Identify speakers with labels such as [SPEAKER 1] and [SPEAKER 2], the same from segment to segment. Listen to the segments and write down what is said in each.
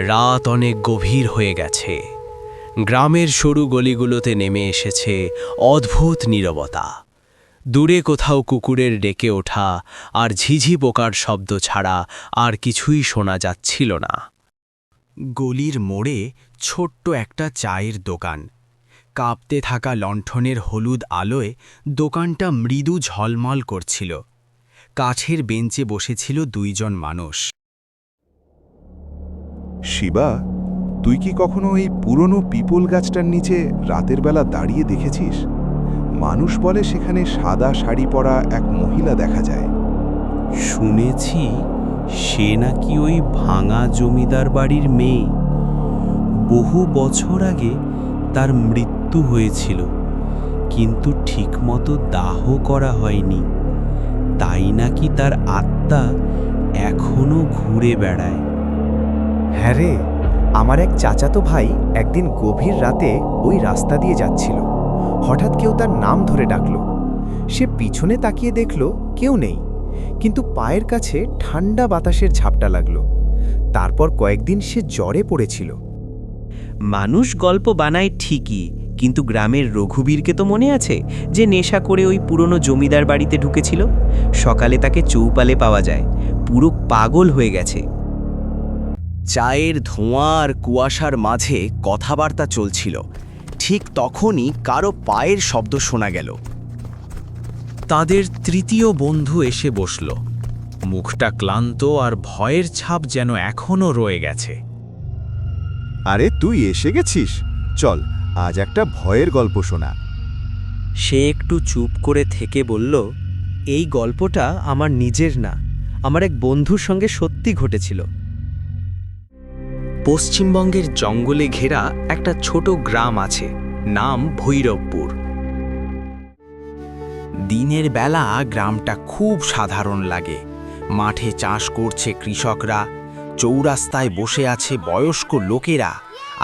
[SPEAKER 1] রাত অনেক গভীর হয়ে গেছে। গ্রামের সরু গলিগুলোতে নেমে এসেছে অদ্ভুত নীরবতা। দূরে কোথাও কুকুরের ডেকে ওঠা আর ঝিঝি পোকার শব্দ ছাড়া আর কিছুই শোনা যাচ্ছিল না।
[SPEAKER 2] গলির মোড়ে ছোট্ট একটা চায়ের দোকান। কাঁপতে থাকা লণ্ঠনের হলুদ আলোয় দোকানটা মৃদু ঝলমল করছিল। কাঠের বেঞ্চে বসেছিল দুইজন মানুষ।
[SPEAKER 3] শিবা, তুই কি কখনো এই পুরনো পিপল গাছটার নিচে রাতের বেলা দাঁড়িয়ে দেখেছিস? মানুষ বলে সেখানে সাদা শাড়ি পরা এক মহিলা দেখা যায়।
[SPEAKER 4] শুনেছি সে নাকি ওই ভাঙা জমিদার বাড়ির মেয়ে। বহু বছর আগে তার মৃত্যু হয়েছিল, কিন্তু ঠিকমতো দাহ করা হয়নি। তাই নাকি তার আত্মা এখনো ঘুরে বেড়ায়।
[SPEAKER 5] হ্যাঁ রে, আমার এক চাচাতো ভাই একদিন গভীর রাতে ওই রাস্তা দিয়ে যাচ্ছিল। হঠাৎ কেউ তার নাম ধরে ডাকল। সে পিছনে তাকিয়ে দেখল কেউ নেই, কিন্তু পায়ের কাছে ঠান্ডা বাতাসের ঝাপটা লাগল। তারপর কয়েকদিন সে জ্বরে পড়েছিল।
[SPEAKER 6] মানুষ গল্প বানায় ঠিকই, কিন্তু গ্রামের রঘুবীরকে তো মনে আছে যে নেশা করে ওই পুরনো জমিদার বাড়িতে ঢুকেছিল। সকালে তাকে চৌপালে পাওয়া যায়, পুরো পাগল হয়ে গেছে।
[SPEAKER 2] চায়ের ধোঁয়া আর কুয়াশার মাঝে কথাবার্তা চলছিল। ঠিক তখনই কারো পায়ের শব্দ শোনা গেল।
[SPEAKER 1] তাদের তৃতীয় বন্ধু এসে বসল। মুখটা ক্লান্ত আর ভয়ের ছাপ যেন এখনও রয়ে গেছে।
[SPEAKER 3] আরে তুই এসে গেছিস, চল আজ একটা ভয়ের গল্প শোনা।
[SPEAKER 6] সে একটু চুপ করে থেকে বলল, এই গল্পটা আমার নিজের না, আমার এক বন্ধুর সঙ্গে সত্যি ঘটেছিল।
[SPEAKER 1] পশ্চিমবঙ্গের জঙ্গলে ঘেরা একটা ছোট গ্রাম আছে, নাম ভৈরবপুর।
[SPEAKER 2] দিনের বেলা গ্রামটা খুব সাধারণ লাগে। মাঠে চাষ করছে কৃষকরা, চৌরাস্তায় বসে আছে বয়স্ক লোকেরা,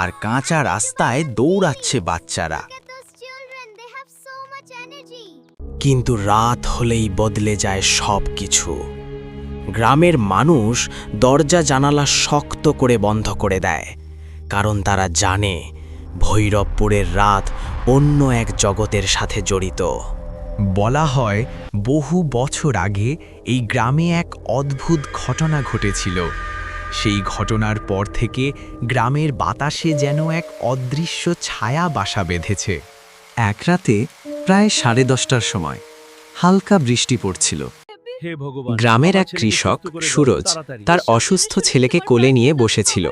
[SPEAKER 2] আর কাঁচা রাস্তায় দৌড়াচ্ছে বাচ্চারা। কিন্তু রাত হলেই বদলে যায় সব কিছু। গ্রামের মানুষ দরজা জানালা শক্ত করে বন্ধ করে দেয়, কারণ তারা জানে ভৈরবপুরের রাত অন্য এক জগতের সাথে জড়িত।
[SPEAKER 7] বলা হয় বহু বছর আগে এই গ্রামে এক অদ্ভুত ঘটনা ঘটেছিল। সেই ঘটনার পর থেকে গ্রামের বাতাসে যেন এক অদৃশ্য ছায়া বাসা বেঁধেছে। এক রাতে প্রায় 10:30টার সময় হালকা বৃষ্টি পড়ছিল।
[SPEAKER 8] গ্রামের এক কৃষক সুরজ তার অসুস্থ ছেলেকে কোলে নিয়ে বসেছিল।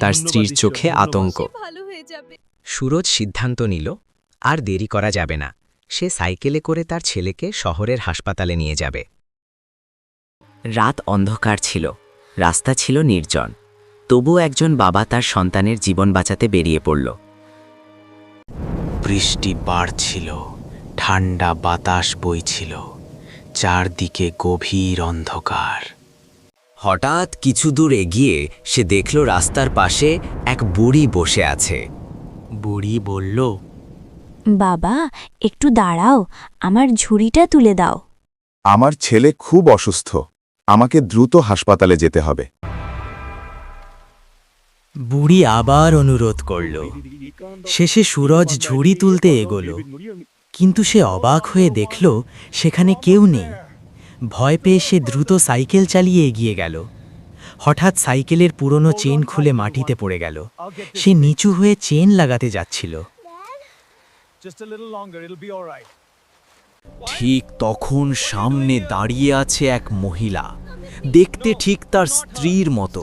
[SPEAKER 8] তার স্ত্রীর চোখে আতঙ্ক। সুরজ সিদ্ধান্ত নিল আর দেরি করা যাবে না। সে সাইকেলে করে তার ছেলেকে শহরের হাসপাতালে নিয়ে যাবে। রাত অন্ধকার ছিল, রাস্তা ছিল নির্জন। তবুও একজন বাবা তার সন্তানের জীবন বাঁচাতে বেরিয়ে পড়ল।
[SPEAKER 2] বৃষ্টি বাড়ছিল, ঠান্ডা বাতাস বইছিল, চারদিকে গভীর অন্ধকার।
[SPEAKER 8] হঠাৎ কিছু দূর এগিয়ে সে দেখল রাস্তার পাশে এক বুড়ি বসে আছে।
[SPEAKER 2] বুড়ি বলল,
[SPEAKER 9] বাবা, একটু দাঁড়াও, আমার ঝুড়িটা তুলে দাও।
[SPEAKER 3] আমার ছেলে খুব অসুস্থ, আমাকে দ্রুত হাসপাতালে যেতে হবে।
[SPEAKER 6] বুড়ি আবার অনুরোধ করল। শেষে সুরজ ঝুড়ি তুলতে এগোল, কিন্তু সে অবাক হয়ে দেখল সেখানে কেউ নেই। ভয় পেয়ে সে দ্রুত সাইকেল চালিয়ে এগিয়ে গেল। হঠাৎ সাইকেলের পুরনো চেন খুলে মাটিতে পড়ে গেল। সে নিচু হয়ে চেন লাগাতে যাচ্ছিল।
[SPEAKER 2] ঠিক তখন সামনে দাঁড়িয়ে আছে এক মহিলা, দেখতে ঠিক তার স্ত্রীর মতো।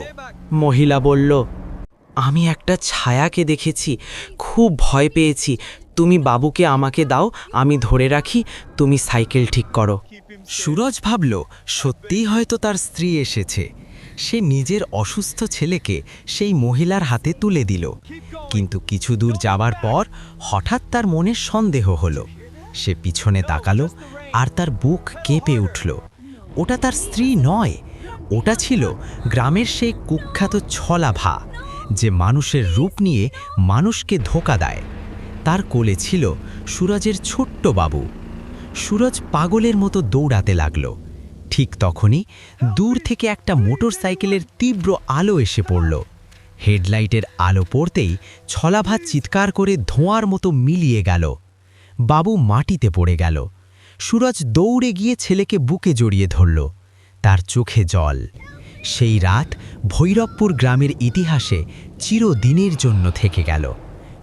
[SPEAKER 6] মহিলা বলল, আমি একটা ছায়াকে দেখেছি, খুব ভয় পেয়েছি। তুমি বাবুকে আমাকে দাও, আমি ধরে রাখি, তুমি সাইকেল ঠিক করো।
[SPEAKER 7] সুরজ ভাবল সত্যিই হয়তো তার স্ত্রী এসেছে। সে নিজের অসুস্থ ছেলেকে সেই মহিলার হাতে তুলে দিল। কিন্তু কিছু দূর যাবার পর হঠাৎ তার মনে সন্দেহ হলো। সে পিছনে তাকালো আর তার বুক কেঁপে উঠল। ওটা তার স্ত্রী নয়, ওটা ছিল গ্রামের সেই কুখ্যাত ছলাভা, যে মানুষের রূপ নিয়ে মানুষকে ধোঁকা দেয়। তার কোলে ছিল সুরজের ছোট্ট বাবু। সুরজ পাগলের মতো দৌড়াতে লাগল। ঠিক তখনই দূর থেকে একটা মোটরসাইকেলের তীব্র আলো এসে পড়ল। হেডলাইটের আলো পড়তেই ছলাভাত চিৎকার করে ধোঁয়ার মতো মিলিয়ে গেল। বাবু মাটিতে পড়ে গেল। সুরজ দৌড়ে গিয়ে ছেলেকে বুকে জড়িয়ে ধরল। তার চোখে জল। সেই রাত ভৈরবপুর গ্রামের ইতিহাসে চিরদিনের জন্য থেকে গেল,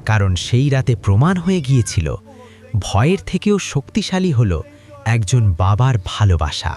[SPEAKER 7] কারণ সেই রাতে প্রমাণ হয়ে গিয়েছিল ভয়ের থেকেও শক্তিশালী হল একজন বাবার ভালোবাসা।